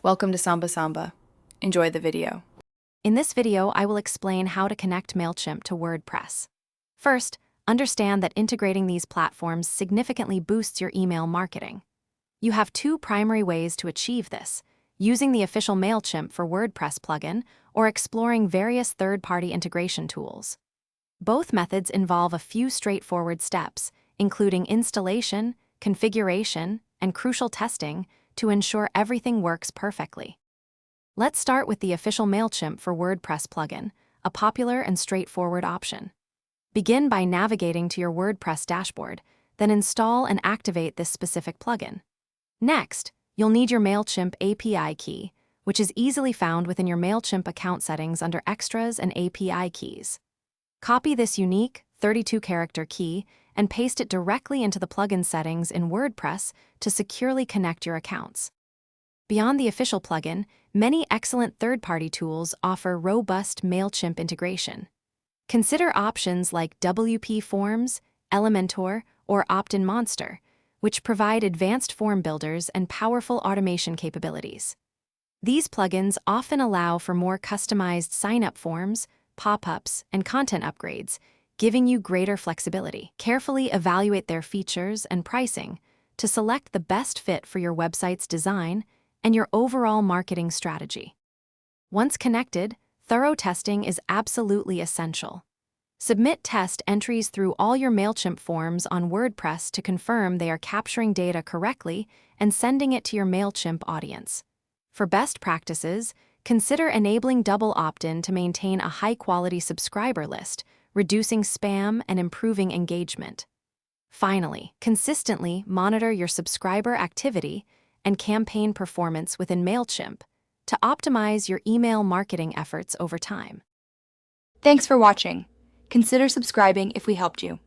Welcome to Samba Samba. Enjoy the video. In this video, I will explain how to connect Mailchimp to WordPress. First, understand that integrating these platforms significantly boosts your email marketing. You have two primary ways to achieve this: using the official Mailchimp for WordPress plugin or exploring various third-party integration tools. Both methods involve a few straightforward steps, including installation, configuration, and crucial testing to ensure everything works perfectly. Let's start with the official Mailchimp for WordPress plugin, a popular and straightforward option. Begin by navigating to your WordPress dashboard, then install and activate this specific plugin. Next, you'll need your Mailchimp API key, which is easily found within your Mailchimp account settings under Extras and API keys. Copy this unique 32-character key and paste it directly into the plugin settings in WordPress to securely connect your accounts. Beyond the official plugin, many excellent third-party tools offer robust Mailchimp integration. Consider options like WP Forms, Elementor, or Opt-in Monster, which provide advanced form builders and powerful automation capabilities. These plugins often allow for more customized sign-up forms, pop-ups, and content upgrades, giving you greater flexibility. Carefully evaluate their features and pricing to select the best fit for your website's design and your overall marketing strategy. Once connected, thorough testing is absolutely essential. Submit test entries through all your Mailchimp forms on WordPress to confirm they are capturing data correctly and sending it to your Mailchimp audience. For best practices, consider enabling double opt-in to maintain a high-quality subscriber list, reducing spam and improving engagement. Finally, consistently monitor your subscriber activity and campaign performance within Mailchimp to optimize your email marketing efforts over time. Thanks for watching. Consider subscribing if we helped you.